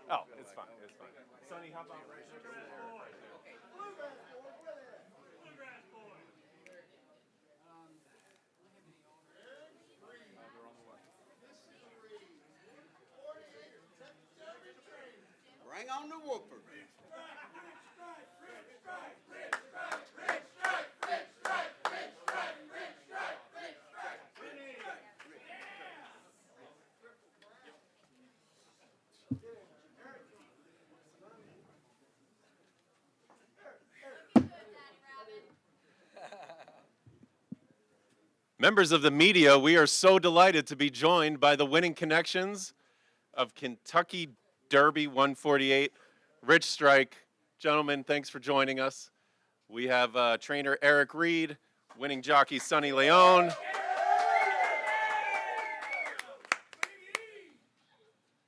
Oh, it's fine. It's fine. Sonny, how about Bring on the whooper. members of the media? We are so delighted to be joined by the winning connections of Kentucky Derby 148, Rich Strike. Gentlemen, thanks for joining us. We have trainer Eric Reed, winning jockey Sonny Leon,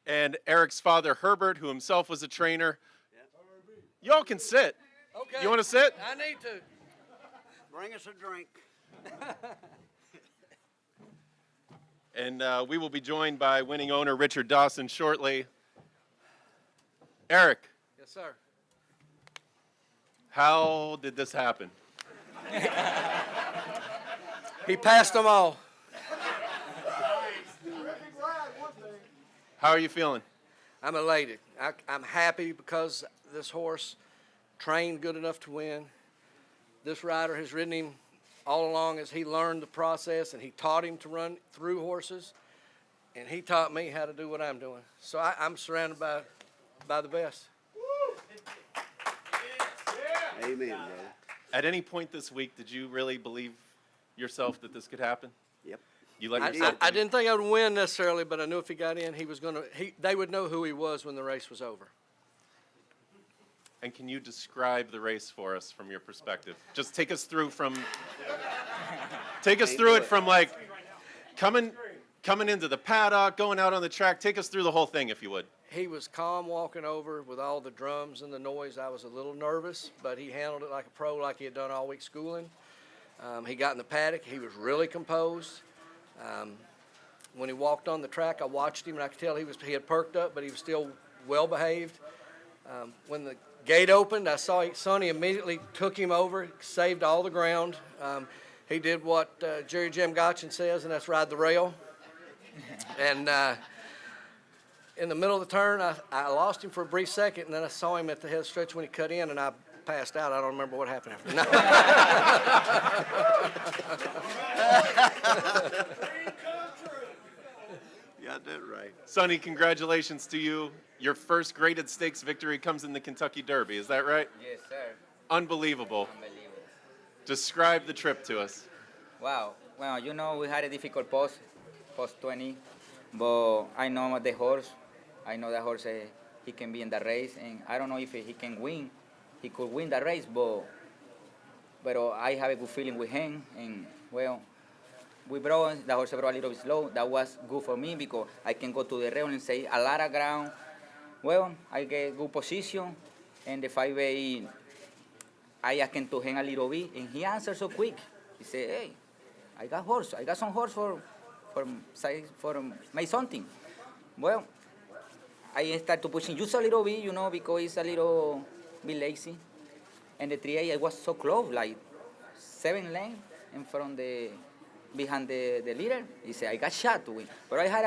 and Eric's father Herbert, who himself was a trainer. Y'all can sit. Okay. You want to sit? I need to. Bring us a drink. And we will be joined by winning owner Richard Dawson shortly. Eric, Yes, sir. how did this happen? He passed them all. How are you feeling? I'm elated. I'm happy because this horse trained good enough to win. This rider has ridden him all along as he learned the process, and he taught him to run through horses, and he taught me how to do what I'm doing. So I'm surrounded by the best. Amen, brother. At any point this week, did you really believe yourself that this could happen? Yep. You let I yourself. didn't think I would win necessarily, but I knew if he got in, they would know who he was when the race was over. And can you describe the race for us from your perspective? Just take us through it from like coming into the paddock, going out on the track. Take us through the whole thing, if you would. He was calm walking over with all the drums and the noise. I was a little nervous, but he handled it like a pro, like he had done all week schooling. He got in the paddock. He was really composed. When he walked on the track, I watched him, and I could tell he had perked up, but he was still well behaved. When the gate opened, I saw Sonny immediately took him over, saved all the ground. He did what Jerry Jim Gotchin says, and that's ride the rail. And in the middle of the turn, I lost him for a brief second, and then I saw him at the head stretch when he cut in, and I passed out. I don't remember what happened after that. You got that right. Sonny, congratulations to you. Your first graded stakes victory comes in the Kentucky Derby. Is that right? Yes, sir. Unbelievable. Unbelievable. Describe the trip to us. Wow. Well, we had a difficult post 20, but I know the horse. I know the horse, he can be in the race, and I don't know if he can win. He could win the race, but I have a good feeling with him, and, well, the horse brought a little bit slow. That was good for me because I can go to the rail and say a lot of ground. Well, I get good position, and the 5A, I asked him to hang a little bit, and he answered so quick. He said, hey, I got some horse for my something. Well, I started to pushing just a little bit, because it's a little bit lazy. And the 3A, I was so close, like 7 lengths behind the leader. He said, I got shot to win. But I had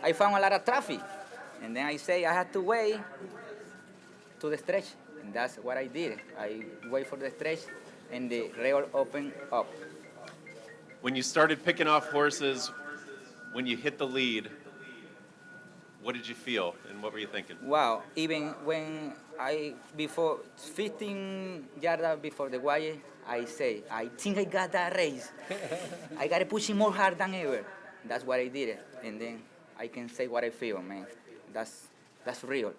I found a lot of traffic. And then I say I had to wait to the stretch. And that's what I did. I wait for the stretch, and the rail opened up. When you started picking off horses, when you hit the lead, what did you feel and what were you thinking? Wow, even when before 15 yards before the wire, I say, I think I got that race. I got to push him more hard than ever. That's what I did. And then I can say what I feel, man. That's real.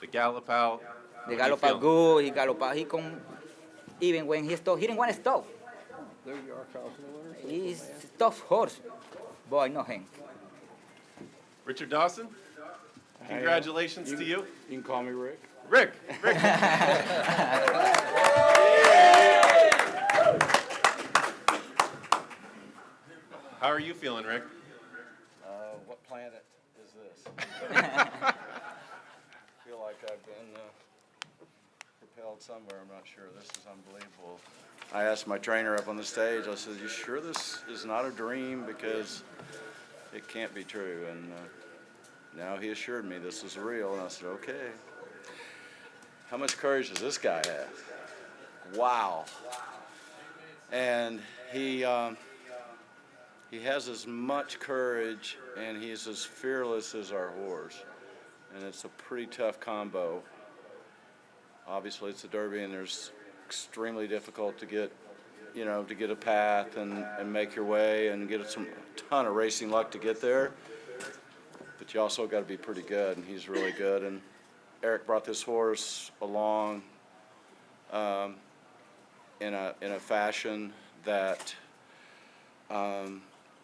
The gallop out. The gallop out good, he gallop out. Even when he stopped, he didn't want to stop. There you are, Carlton. He's a tough horse, but I know him. Richard Dawson, congratulations to you. You can call me Rick. Rick. How are you feeling, Rick? What planet is this? I've been propelled somewhere. I'm not sure. This is unbelievable. I asked my trainer up on the stage, I said, you sure this is not a dream? Because it can't be true. And now he assured me this is real. And I said, okay. How much courage does this guy have? Wow. And he has as much courage and he's as fearless as our horse. And it's a pretty tough combo. Obviously it's a Derby and there's extremely difficult to get, you know, to get a path and make your way and get a ton of racing luck to get there. But you also got to be pretty good, and he's really good. And Eric brought this horse along in a fashion that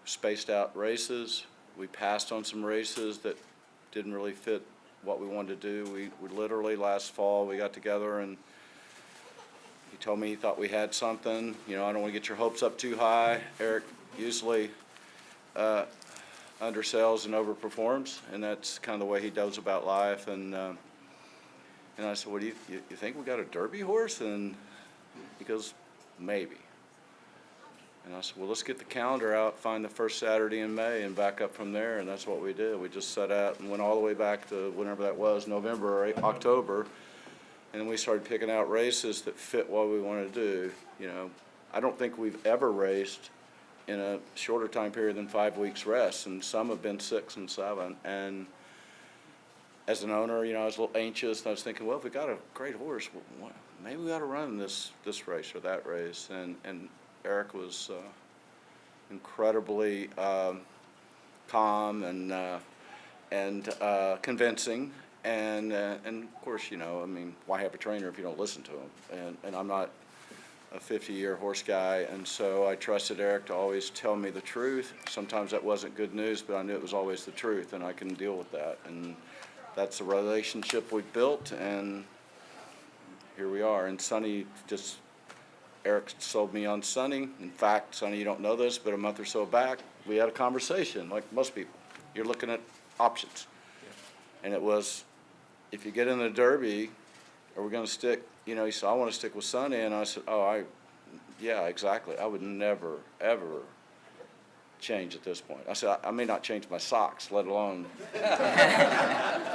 spaced out races. We passed on some races that didn't really fit what we wanted to do. We literally last fall we got together and he told me he thought we had something. You know, I don't want to get your hopes up too high. Eric usually undersells and overperforms, and that's kind of the way he does about life. And I said, "What do you think we got a Derby horse?" And he goes, "Maybe." And I said, "Well, let's get the calendar out, find the first Saturday in May, and back up from there." And that's what we did. We just set out and went all the way back to whenever that was, November or October. And then we started picking out races that fit what we wanted to do. You know, I don't think we've ever raced in a shorter time period than 5 weeks rest, and some have been 6 and 7. And as an owner, you know, I was a little anxious, and I was thinking, well, if we got a great horse, well, maybe we ought to run this race or that race. And Eric was incredibly calm and convincing. And of course, you know, I mean, why have a trainer if you don't listen to him? And I'm not a 50-year horse guy, and so I trusted Eric to always tell me the truth. Sometimes that wasn't good news, but I knew it was always the truth, and I can deal with that. And that's the relationship we built, and here we are. And Sonny Eric sold me on Sonny. In fact, Sonny, you don't know this, but a month or so back, we had a conversation, like most people. You're looking at options. And it was, if you get in the Derby, are we going to stick, you know, he said, I want to stick with Sonny. And I said, yeah, exactly. I would never, ever change at this point. I said, I may not change my socks, let alone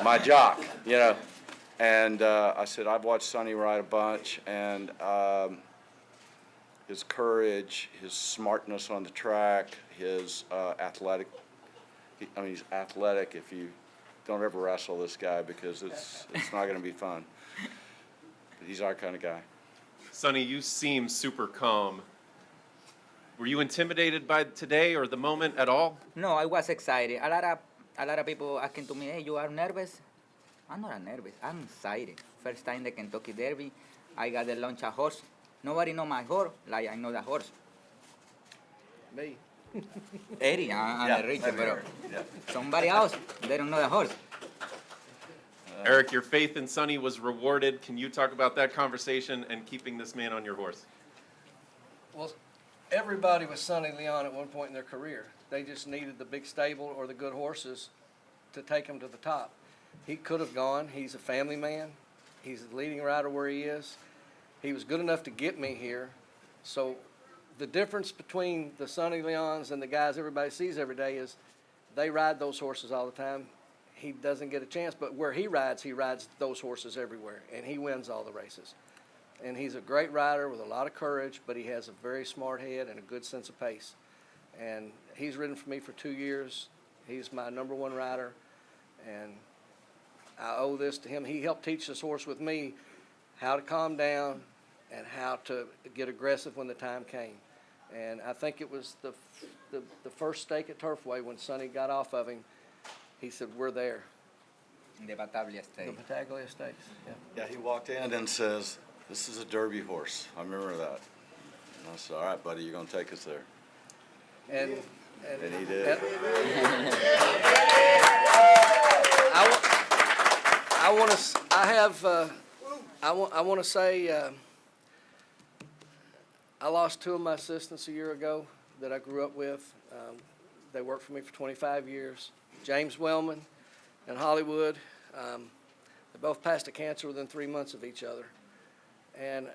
my jock, you know. And I said, I've watched Sonny ride a bunch, and his courage, his smartness on the track, his athletic, he's athletic. If you don't ever wrestle this guy, because it's not going to be fun. But he's our kind of guy. Sonny, you seem super calm. Were you intimidated by today or the moment at all? No, I was excited. A lot of people asking to me, hey, you are nervous? I'm not nervous. I'm excited. First time the Kentucky Derby, I got to launch a horse. Nobody know my horse like I know the horse. Me. Eddie, and Richard, but somebody else, they don't know the horse. Eric, your faith in Sonny was rewarded. Can you talk about that conversation and keeping this man on your horse? Well, everybody was Sonny Leon at one point in their career. They just needed the big stable or the good horses to take them to the top. He could have gone. He's a family man. He's the leading rider where he is. He was good enough to get me here. So the difference between the Sonny Leons and the guys everybody sees every day is they ride those horses all the time. He doesn't get a chance, but where he rides those horses everywhere, and he wins all the races. And he's a great rider with a lot of courage, but he has a very smart head and a good sense of pace. And he's ridden for me for 2 years. He's my #1 rider, and I owe this to him. He helped teach this horse with me how to calm down and how to get aggressive when the time came. And I think it was the first stake at Turfway when Sonny got off of him. He said, we're there. The Batavia State. The Battaglia Stakes, yeah. Yeah, he walked in and says, this is a Derby horse. I remember that. And I said, all right, buddy, you're going to take us there. And he did. I want to say I lost 2 of my assistants a year ago that I grew up with. They worked for me for 25 years. James Wellman in Hollywood. They both passed a cancer within 3 months of each other. And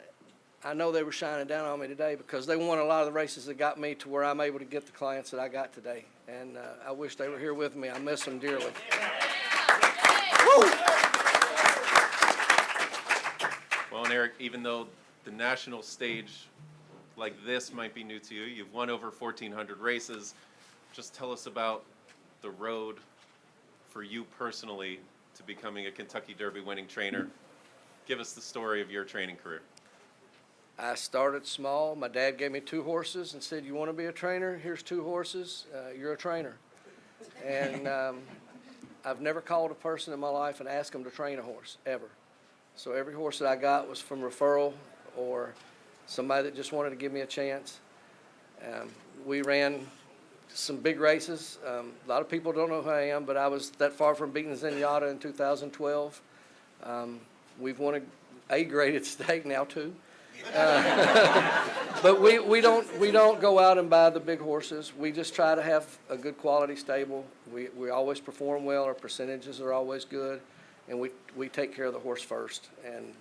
I know they were shining down on me today because they won a lot of the races that got me to where I'm able to get the clients that I got today. And I wish they were here with me. I miss them dearly. Well, and Eric, even though the national stage like this might be new to you, you've won over 1,400 races. Just tell us about the road for you personally to becoming a Kentucky Derby winning trainer. Give us the story of your training career. I started small. My dad gave me 2 horses and said, "You want to be a trainer? Here's 2 horses. You're a trainer." And I've never called a person in my life and asked them to train a horse, ever. So every horse that I got was from referral or somebody that just wanted to give me a chance. We ran some big races. A lot of people don't know who I am, but I was that far from beating Zenyatta in 2012. We've won a graded stake now, too. But we don't go out and buy the big horses. We just try to have a good quality stable. We always perform well. Our percentages are always good, and we take care of the horse first, and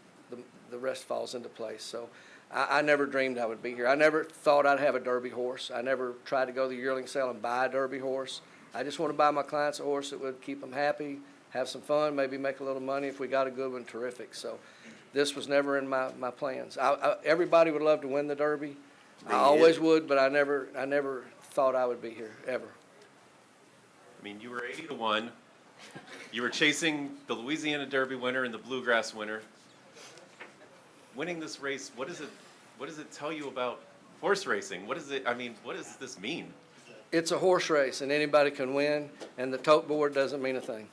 the rest falls into place. So I never dreamed I would be here. I never thought I'd have a Derby horse. I never tried to go to the yearling sale and buy a Derby horse. I just want to buy my clients a horse that would keep them happy, have some fun, maybe make a little money. If we got a good one, terrific. So this was never in my plans. Everybody would love to win the Derby. I always would, but I never thought I would be here, ever. I mean, you were 80-1. You were chasing the Louisiana Derby winner and the Bluegrass winner. Winning this race, what does it tell you about horse racing? What does this mean? It's a horse race, and anybody can win, and the tote board doesn't mean a thing.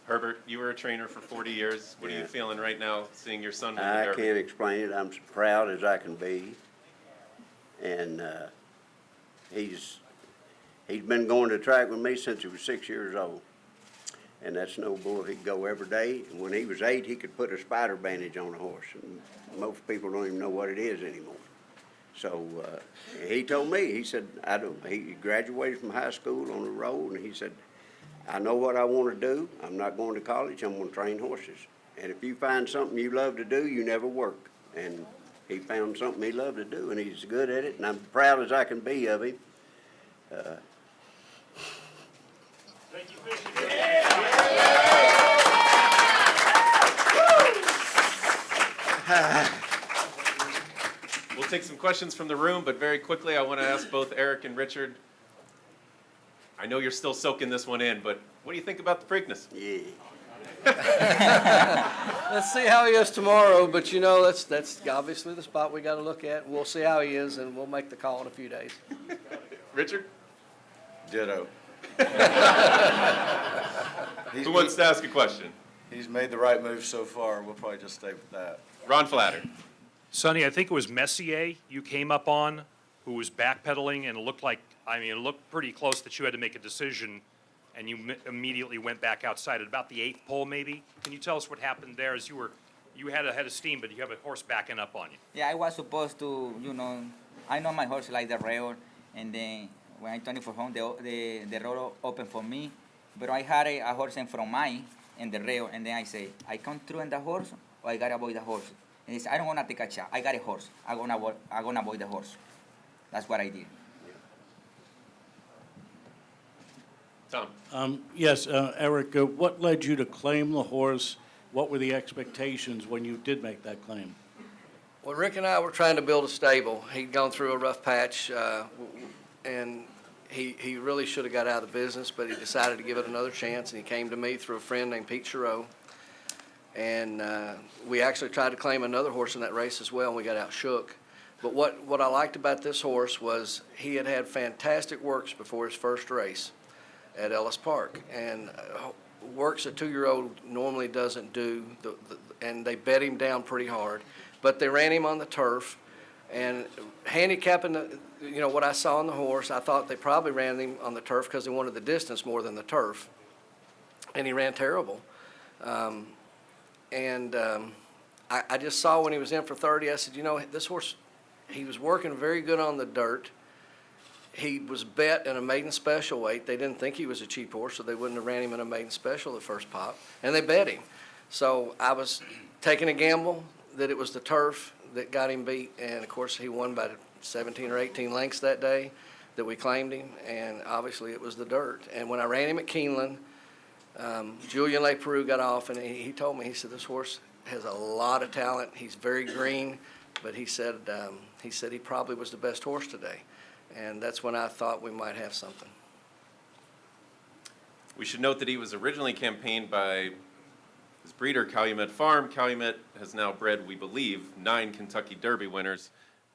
Herbert, you were a trainer for 40 years. What are you feeling right now, seeing your son win the I Derby? can't explain it. I'm as proud as I can be. And he's been going to track with me since he was 6 years old. And that's no bull. He'd go every day. And when he was 8, he could put a spider bandage on a horse. And most people don't even know what it is anymore. So he told me, he said, he graduated from high school on the road, and he said, "I know what I want to do. I'm not going to college. I'm going to train horses. And if you find something you love to do, you never work." And he found something he loved to do, and he's good at it. And I'm proud as I can be of him. Thank you, Fisher. We'll take some questions from the room, but very quickly I want to ask both Eric and Richard. I know you're still soaking this one in, but what do you think about the Preakness? Yeah. Let's see how he is tomorrow, but you know, that's obviously the spot we got to look at. We'll see how he is, and we'll make the call in a few days. Richard? Ditto. Who wants to ask a question? He's made the right move so far. We'll probably just stay with that. Ron Flatter. Sonny, I think it was Messier you came up on, who was backpedaling, and it looked pretty close that you had to make a decision, and you immediately went back outside at about the 8th pole, maybe. Can you tell us what happened there? As you had a head of steam, but you have a horse backing up on you. Yeah, I was supposed to, I know my horse like the rail, and then when I turned it for home, the road opened for me, but I had a horse in front of mine in the rail, and then I say, I come through in the horse, or I gotta avoid the horse. And he said, I don't wanna take a shot. I got a horse. I'm gonna avoid the horse. That's what I did. Tom. Yes, Eric, what led you to claim the horse? What were the expectations when you did make that claim? Well, Rick and I were trying to build a stable. He'd gone through a rough patch, and he really should have got out of the business, but he decided to give it another chance, and he came to me through a friend named Pete Giroux. And we actually tried to claim another horse in that race as well, and we got outshook. But what I liked about this horse was he had had fantastic works before his first race at Ellis Park. And works a 2-year-old normally doesn't do, and they bet him down pretty hard. But they ran him on the turf, and handicapping what I saw on the horse, I thought they probably ran him on the turf because they wanted the distance more than the turf. And he ran terrible. I just saw when he was in for 30, I said, this horse, he was working very good on the dirt. he was bet in a maiden special weight. They didn't think he was a cheap horse, so they wouldn't have ran him in a maiden special the first pop, and they bet him. So I was taking a gamble that it was the turf that got him beat, and of course he won by 17 or 18 lengths that day that we claimed him, and obviously it was the dirt. And when I ran him at Keeneland, Julian LePeroux got off, and he told me, he said, this horse has a lot of talent. He's very green, but he said he probably was the best horse today. And that's when I thought we might have something. We should note that he was originally campaigned by his breeder, Calumet Farm. Calumet has now bred, we believe, 9 Kentucky Derby winners.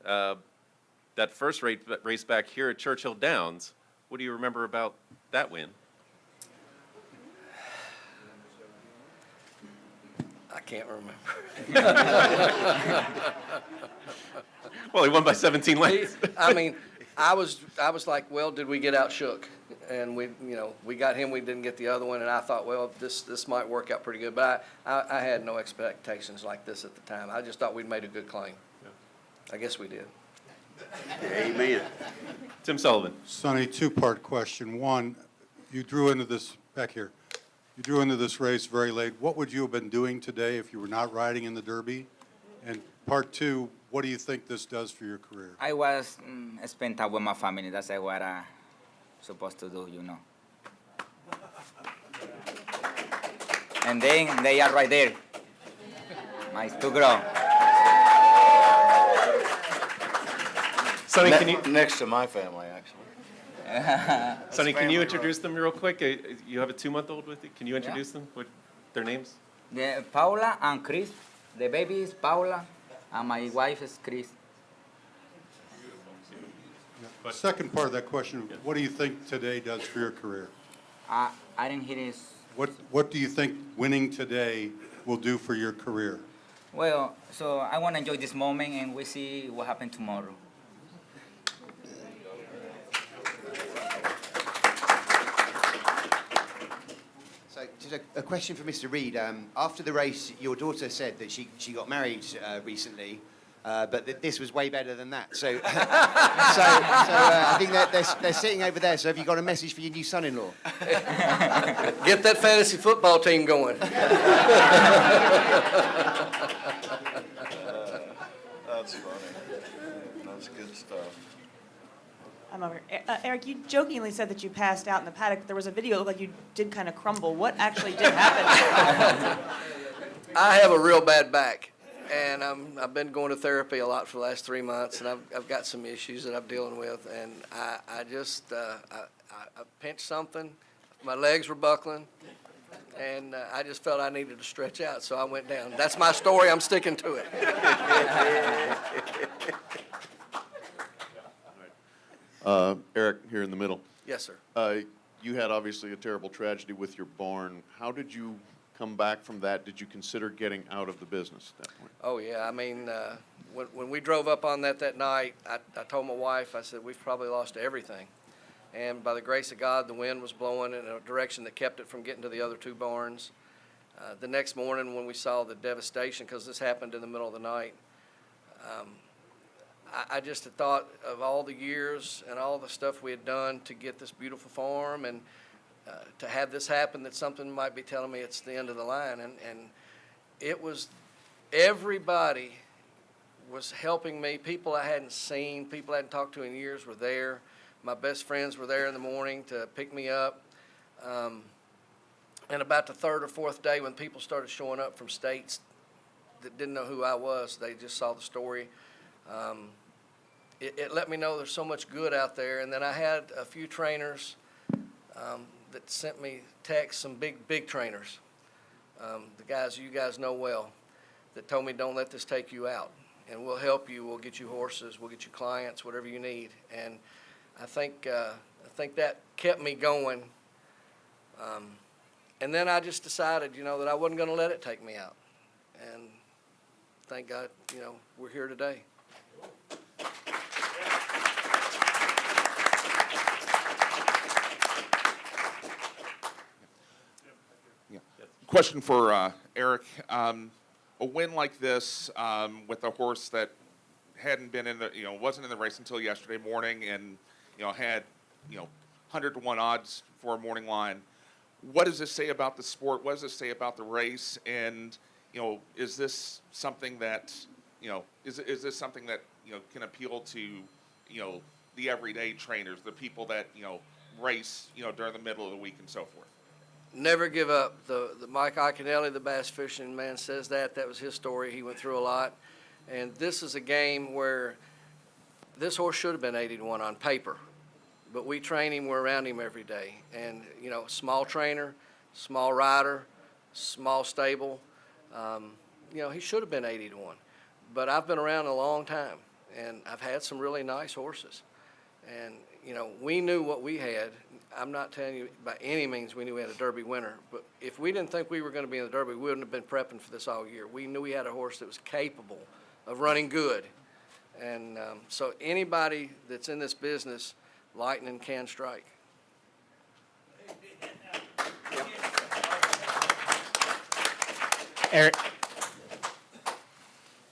That first race back here at Churchill Downs, what do you remember about that win? I can't remember. Well, he won by 17 lengths. I mean, I was like, well, did we get outshook? And we got him, we didn't get the other one, and I thought, well, this might work out pretty good. But I had no expectations like this at the time. I just thought we'd made a good claim. I guess we did. Amen. Tim Sullivan. Sonny, two-part question. One, you drew into this, back here, you drew into this race very late. What would you have been doing today if you were not riding in the Derby? And part two, what do you think this does for your career? I was spent time with my family. That's what I supposed to do, you know. And then they are right there. My two girls. Sonny, can you, Next to my family, actually. Sonny, can you introduce them real quick? You have a 2-month-old with you. Can you introduce them? What their names? Paula and Chris. The baby is Paula, and my wife is Chris. Second part of that question, what do you think today does for your career? I didn't hear this. What do you think winning today will do for your career? Well, so I want to enjoy this moment, and we see what happens tomorrow. So, just a question for Mr. Reed. After the race, your daughter said that she got married recently, but that this was way better than that. So, I think that they're sitting over there. So, have you got a message for your new son-in-law? Get that fantasy football team going. That's funny. That's good stuff. I'm over here. Eric, you jokingly said that you passed out in the paddock. There was a video that looked like you did kind of crumble. What actually did happen? I have a real bad back, and I've been going to therapy a lot for the last 3 months, and I've got some issues that I'm dealing with, and I pinched something. My legs were buckling, and I just felt I needed to stretch out, so I went down. That's my story. I'm sticking to it. Eric, here in the middle. Yes, sir. You had obviously a terrible tragedy with your barn. How did you come back from that? Did you consider getting out of the business at that point? Oh, yeah. I mean, when we drove up on that night, I told my wife, I said, we've probably lost everything. And by the grace of God, the wind was blowing in a direction that kept it from getting to the other 2 barns. The next morning when we saw the devastation, because this happened in the middle of the night, I just had thought of all the years and all the stuff we had done to get this beautiful farm, and to have this happen, that something might be telling me it's the end of the line. And it was, everybody was helping me. People I hadn't seen, people I hadn't talked to in years were there. My best friends were there in the morning to pick me up. And about the 3rd or 4th day, when people started showing up from states that didn't know who I was, they just saw the story. It let me know there's so much good out there. And then I had a few trainers that sent me texts, some big trainers, the guys you guys know well, that told me, don't let this take you out, and we'll help you. We'll get you horses. We'll get you clients, whatever you need. And I think that kept me going. And then I just decided, that I wasn't going to let it take me out. And thank God, we're here today. Question for Eric. A win like this with a horse that hadn't been in the, wasn't in the race until yesterday morning, and had 100-to-1 odds for a morning line. What does this say about the sport? What does this say about the race? And is this something that is this something that can appeal to the everyday trainers, the people that race during the middle of the week and so forth? Never give up. The Mike Iaconelli, the bass fishing man, says that. That was his story. He went through a lot. And this is a game where this horse should have been 80-to-1 on paper. But we train him, we're around him every day. And, small trainer, small rider, small stable. He should have been 80-to-1. But I've been around a long time, and I've had some really nice horses. And, we knew what we had. I'm not telling you by any means we knew we had a Derby winner, but if we didn't think we were going to be in the Derby, we wouldn't have been prepping for this all year. We knew we had a horse that was capable of running good. And so anybody that's in this business, lightning can strike.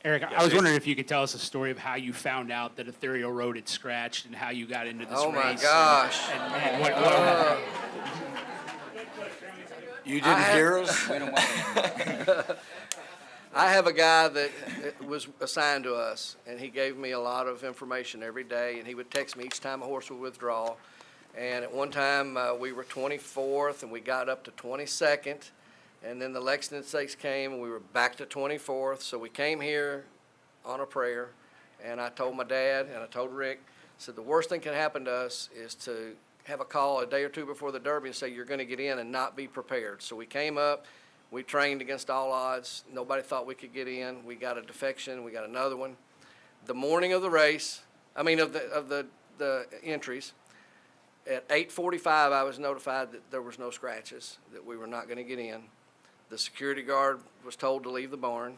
Eric, I was wondering if you could tell us a story of how you found out that Ethereal Road had scratched and how you got into this race. Oh my gosh. And what You didn't hear us? I have a guy that was assigned to us, and he gave me a lot of information every day, and he would text me each time a horse would withdraw. And at one time, we were 24th, and we got up to 22nd, and then the Lexington Stakes came, and we were back to 24th. So we came here on a prayer, and I told my dad, and I told Rick, I said, the worst thing can happen to us is to have a call a day or two before the Derby and say you're going to get in and not be prepared. So we came up. We trained against all odds. Nobody thought we could get in. We got a defection. We got another one. The morning of the race, of the entries, at 8:45, I was notified that there was no scratches, that we were not going to get in. The security guard was told to leave the barn.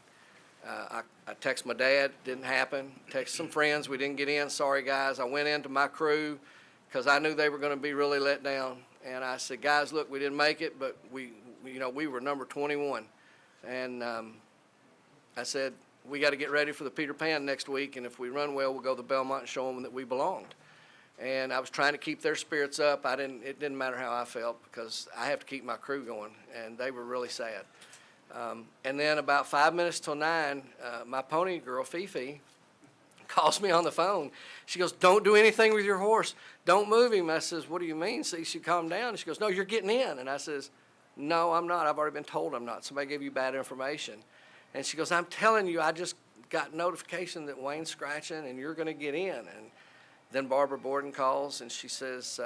I texted my dad. Didn't happen. Texted some friends. We didn't get in. Sorry, guys. I went into my crew because I knew they were going to be really let down. And I said, guys, look, we didn't make it, but we were number 21. And I said, we got to get ready for the Peter Pan next week, and if we run well, we'll go to Belmont and show them that we belonged. And I was trying to keep their spirits up. It didn't matter how I felt because I have to keep my crew going, and they were really sad. And then about 5 minutes till 9, my pony girl, Fifi, calls me on the phone. She goes, don't do anything with your horse. Don't move him. I says, what do you mean? See, she calmed down. And she goes, no, you're getting in. And I says, no, I'm not. I've already been told I'm not. Somebody gave you bad information. And she goes, I'm telling you, I just got notification that Wayne's scratching and you're going to get in. And then Barbara Borden calls and she says,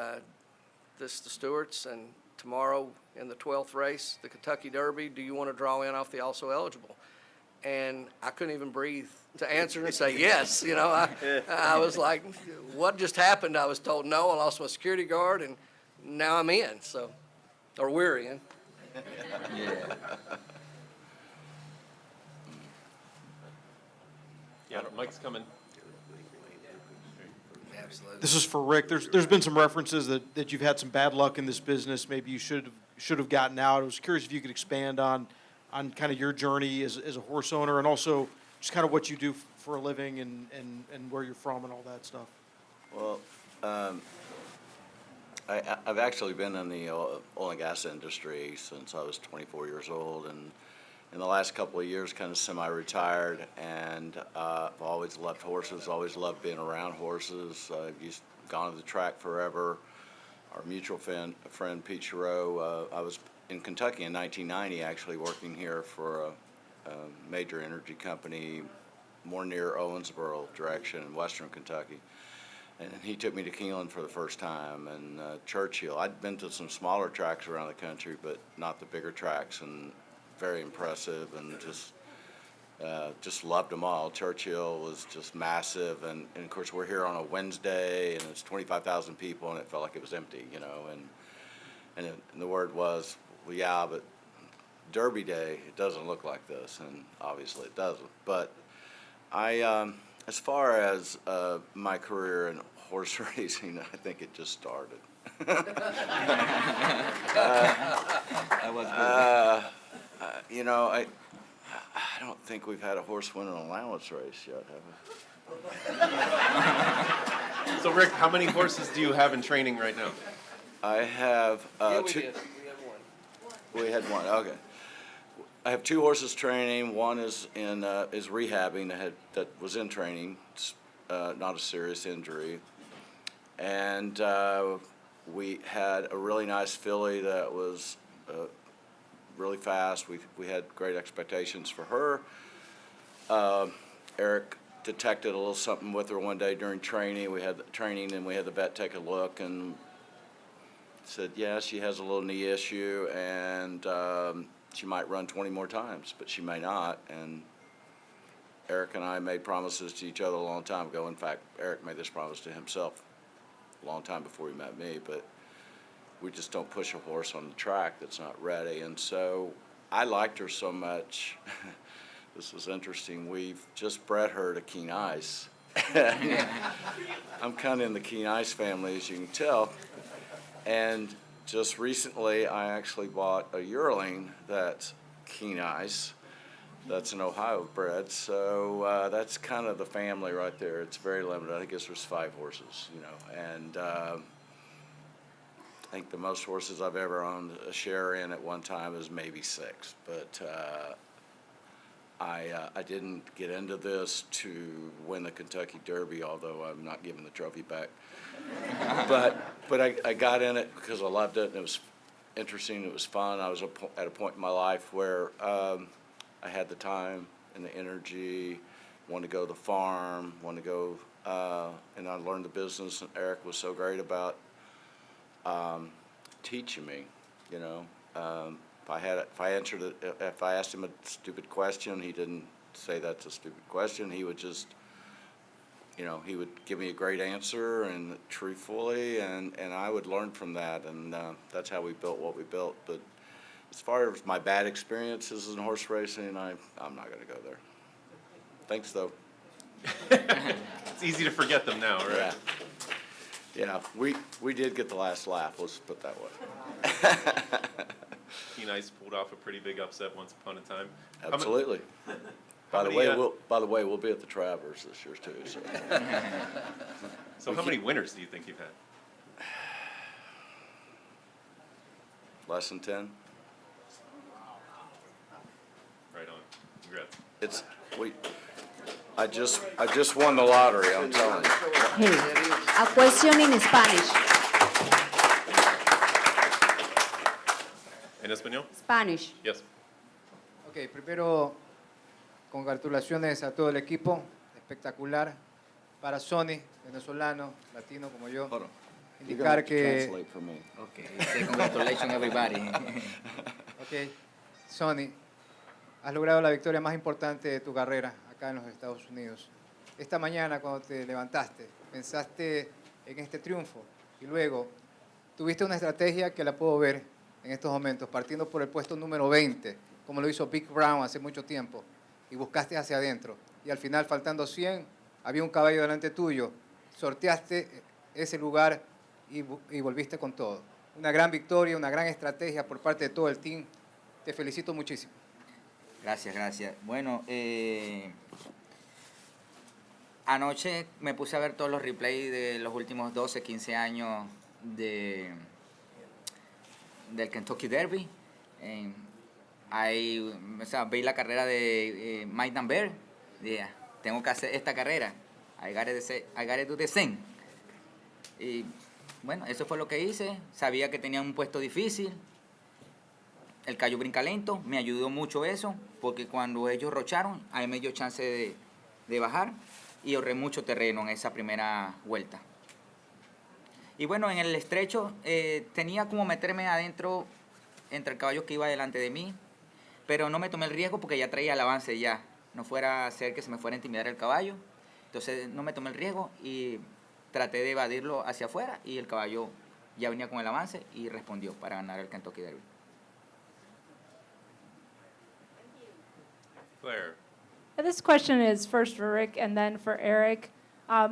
this is the Stewarts, and tomorrow in the 12th race, the Kentucky Derby, do you want to draw in off the also eligible? And I couldn't even breathe to answer and say yes. I was like, what just happened? I was told no. I lost my security guard, and now I'm in. So, or we're in. Yeah, Mike's coming. Absolutely. This is for Rick. There's been some references that you've had some bad luck in this business. Maybe you should have gotten out. I was curious if you could expand on kind of your journey as a horse owner, and also just kind of what you do for a living and where you're from and all that stuff. Well, I've actually been in the oil and gas industry since I was 24 years old, and in the last couple of years kind of semi-retired, and I've always loved horses, always loved being around horses. I've gone to the track forever. Our mutual friend Pete Chereau, I was in Kentucky in 1990 actually working here for a major energy company more near Owensboro direction in western Kentucky. And he took me to Keeneland for the first time, and Churchill. I'd been to some smaller tracks around the country, but not the bigger tracks, and very impressive, and just loved them all. Churchill was just massive, and of course we're here on a Wednesday, and it's 25,000 people, and it felt like it was empty, and the word was, well, yeah, but Derby Day, it doesn't look like this, and obviously it doesn't. But as far as my career in horse racing, I think it just started. I don't think we've had a horse win an allowance race yet, have we? So Rick, how many horses do you have in training right now? I have two. We have one. We had one. Okay. I have two horses training. One is is rehabbing that was in training. It's not a serious injury, and we had a really nice filly that was really fast. We had great expectations for her. Eric detected a little something with her one day during training. We had training, and we had the vet take a look and said, yeah, she has a little knee issue, and she might run 20 more times, but she may not. And Eric and I made promises to each other a long time ago. In fact, Eric made this promise to himself a long time before he met me, but we just don't push a horse on the track that's not ready. And so I liked her so much. This was interesting. We've just bred her to Keen Ice. I'm kind of in the Keen Ice family, as you can tell. And just recently, I actually bought a yearling that's Keen Ice. That's an Ohio bred. So that's kind of the family right there. It's very limited. I guess there's 5 horses, you know. And I think the most horses I've ever owned a share in at one time is maybe 6. But I didn't get into this to win the Kentucky Derby, although I'm not giving the trophy back. But I got in it because I loved it, and it was interesting, it was fun. I was at a point in my life where I had the time and the energy, wanted to go to the farm, wanted to go, and I learned the business, and Eric was so great about teaching me, you know. If I asked him a stupid question, he didn't say that's a stupid question. He would just, you know, he would give me a great answer and truthfully, and I would learn from that, and that's how we built what we built. But as far as my bad experiences in horse racing, I'm not going to go there. Thanks, though. It's easy to forget them now, right? Yeah, we did get the last laugh. Let's put it that way. Keen Ice pulled off a pretty big upset once upon a time. Absolutely. By the way, we'll be at the Travers this year too. So, so how many winners do you think you've had? Less than 10. Right on. Congrats. I just won the lottery. I'm telling you. Hey, a question in Spanish. ¿En español? Spanish. Yes. Ok, primero, congratulaciones a todo el equipo, espectacular. Para Sonny, venezolano, latino como yo, indicar que... Okay, say congratulations everybody. Ok, Sonny, has logrado la victoria más importante de tu carrera acá en los Estados Unidos. Esta mañana cuando te levantaste, pensaste en este triunfo y luego tuviste una estrategia que la puedo ver en estos momentos, partiendo por el puesto número 20, como lo hizo Big Brown hace mucho tiempo, y buscaste hacia adentro. Y al final, faltando 100, había un caballo delante tuyo, sorteaste ese lugar y volviste con todo. Una gran victoria, una gran estrategia por parte de todo el team. Te felicito muchísimo. Gracias, gracias. Bueno, anoche me puse a ver todos los replays de los últimos 12, 15 años del Kentucky Derby. Vi la carrera de Mike Bear. Tengo que hacer esta carrera. I gotta do the same. Y bueno, eso fue lo que hice. Sabía que tenía un puesto difícil. El caballo brinca lento. Me ayudó mucho eso, porque cuando ellos rocharon, ahí me dio chance de bajar y ahorré mucho terreno en esa primera vuelta. Y bueno, en el estrecho tenía como meterme adentro entre el caballo que iba delante de mí, pero no me tomé el riesgo porque ya traía el avance ya. No fuera a hacer que se me fuera a intimidar el caballo. Entonces no me tomé el riesgo y traté de evadirlo hacia afuera y el caballo ya venía con el avance y respondió para ganar el Kentucky Derby. Claire. This question is first for Rick and then for Eric.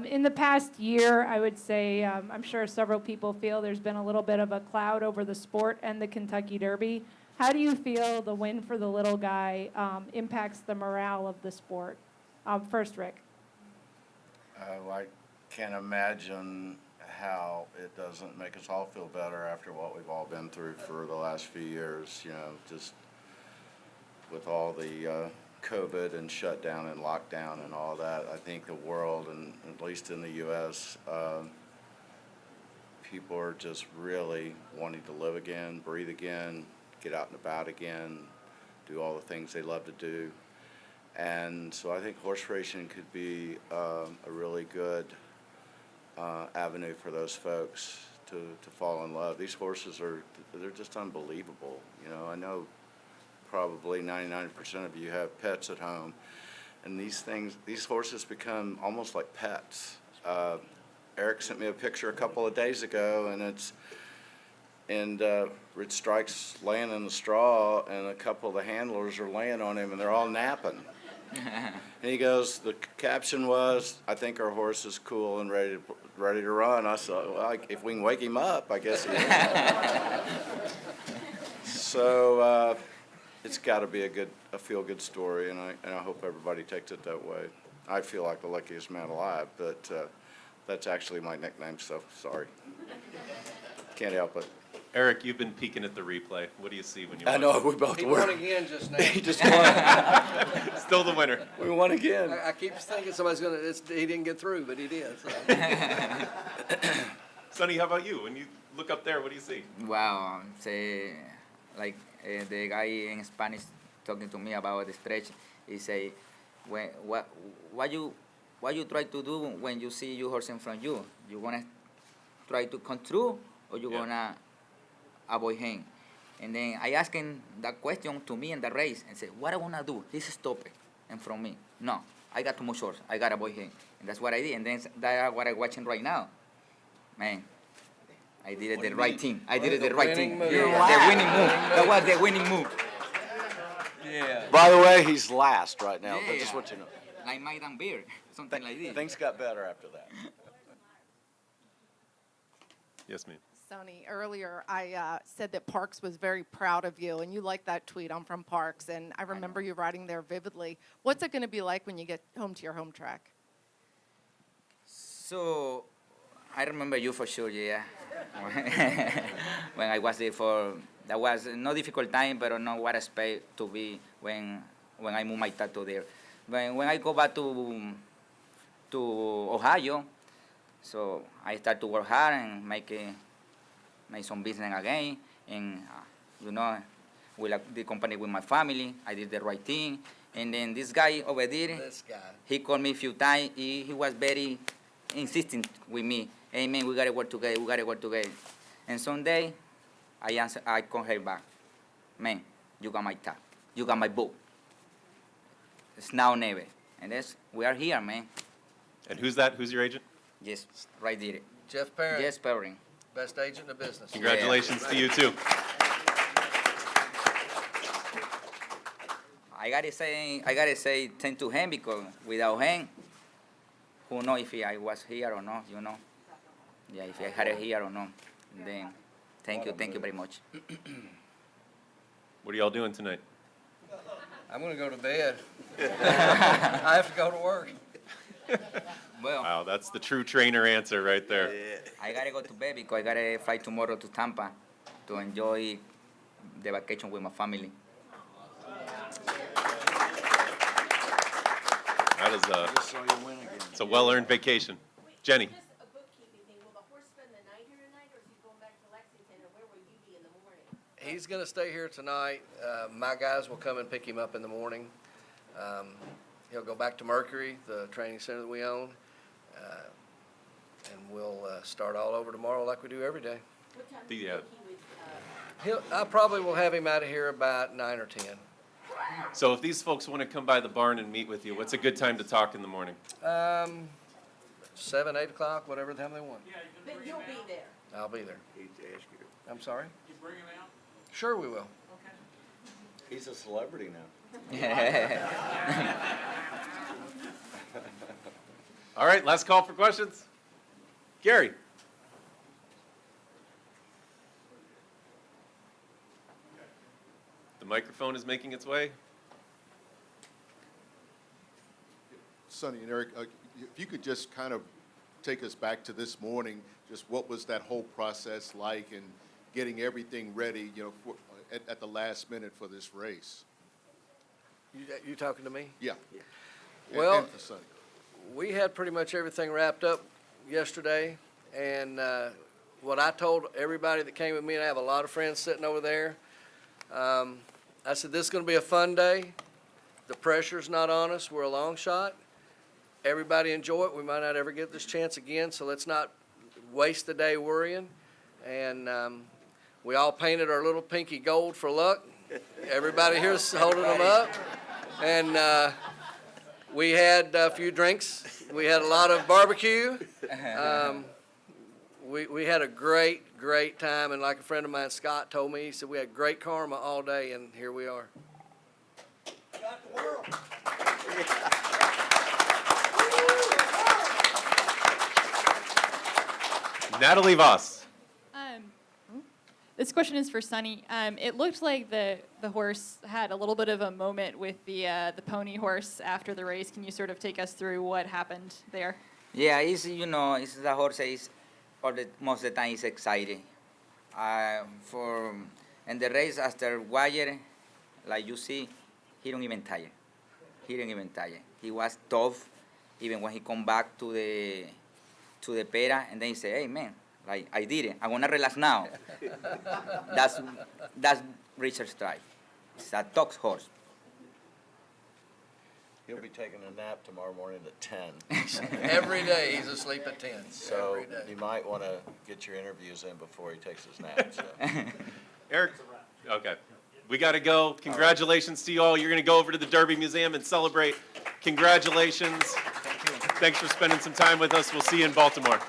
In the past year, I would say, I'm sure several people feel there's been a little bit of a cloud over the sport and the Kentucky Derby. How do you feel the win for the little guy impacts the morale of the sport? First, Rick. I can't imagine how it doesn't make us all feel better after what we've all been through for the last few years, just with all the COVID and shutdown and lockdown and all that. I think the world, and at least in the U.S., people are just really wanting to live again, breathe again, get out and about again, do all the things they love to do. And so I think horse racing could be a really good avenue for those folks to fall in love. These horses they're just unbelievable. I know probably 99% of you have pets at home, and these horses become almost like pets. Eric sent me a picture a couple of days ago, and Rich Strike's laying in the straw, and a couple of the handlers are laying on him, and they're all napping. And he goes, the caption was, "I think our horse is cool and ready to run." I said, well, if we can wake him up, I guess he is. So it's got to be a feel-good story, and I hope everybody takes it that way. I feel like the luckiest man alive, but that's actually my nickname, so sorry. Can't help it. Eric, you've been peeking at the replay. What do you see when you watch? I know, we both He were. won again just now. He just won. Still the winner. We won again. I keep thinking somebody's he didn't get through, but he did. So. Sonny, how about you? When you look up there, what do you see? Wow, say, like the guy in Spanish talking to me about the stretch, he say, what you try to do when you see your horse in front of you? You wanna try to come through, or you gonna avoid him? And then I ask him that question to me in the race and say, what I wanna do? He's stopped in front of me. No, I got too much horse. I gotta avoid him. And that's what I did. And then that's what I'm watching right now. Man, I did the right thing. I did the right thing. Yeah, the winning move. That was the winning move. Yeah. By the way, he's last right now, but just Yeah. want you to know. Like Mike and Beer, something like this. Things got better after that. Yes, ma'am. Sonny, earlier I said that Parks was very proud of you, and you liked that tweet. I'm from Parks, and I remember you riding there vividly. What's it going to be like when you get home to your home track? So, I remember you for sure, yeah. When I was there that was no difficult time, but not what I expect to be when I move my tattoo there. When I go back to Ohio, so I start to work hard and make some business again, and with the company, with my family, I did the right thing. And then this guy over there, he called me a few times. He was very insistent with me. Hey man, we gotta work together. We gotta work together. And someday, I call her back. Man, you got my tag. You got my book. It's now or never. And we are here, man. And who's that? Who's your agent? Yes, right there. Jeff Parent. Yes, Parent. Best agent in the business. Congratulations to you too. I gotta say thank to him, because without him, who knows if I was here or not, Yeah, if I had it here or not. Then thank you very much. What are y'all doing tonight? I'm going to go to bed. I have to go to work. Well, Wow, that's the true trainer answer right there. I gotta go to bed because I gotta fly tomorrow to Tampa to enjoy the vacation with my family. That is it's a well-earned vacation. Jenny. Just a bookkeeping thing. Will the horse spend the night here tonight, or is he going back to Lexington, and where will you be in the morning? He's going to stay here tonight. My guys will come and pick him up in the morning. He'll go back to Mercury, the training center that we own, and we'll start all over tomorrow like we do every day. What time do you think he would, I probably will have him out of here about 9 or 10. So if these folks want to come by the barn and meet with you, what's a good time to talk in the morning? 7, 8 o'clock, whatever time they want. But you'll be there. I'll be there. I'm sorry? You bring him out? Sure we will. He's a celebrity now. All right, last call for questions. Gary. The microphone is making its way. Sonny and Eric, if you could just kind of take us back to this morning, just what was that whole process like and getting everything ready, at the last minute for this race? You talking to me? Yeah. Well, And for Sonny. we had pretty much everything wrapped up yesterday, and what I told everybody that came with me, and I have a lot of friends sitting over there, I said, this is going to be a fun day. The pressure's not on us. We're a long shot. Everybody enjoy it. We might not ever get this chance again, so let's not waste the day worrying. And we all painted our little pinky gold for luck. Everybody here's holding them up. And we had a few drinks. We had a lot of barbecue. We had a great time. And like a friend of mine, Scott, told me, he said, we had great karma all day, and here we are. Natalie Voss. This question is for Sonny. It looked like the horse had a little bit of a moment with the pony horse after the race. Can you sort of take us through what happened there? Yeah, it's the horse is most of the time is excited. And the race after wire, like you see, he don't even tire. He was tough, even when he come back to the pera, and then he say, "Hey man, like I did it. I'm gonna relax now." That's Richard Strike. It's a tough horse. He'll be taking a nap tomorrow morning at 10. Every day he's asleep at 10. So Every day. you might want to get your interviews in before he takes his nap. So. Eric? Okay. We got to go. Congratulations to you all. You're going to go over to the Derby Museum and celebrate. Congratulations. Thanks for spending some time with us. We'll see you in Baltimore.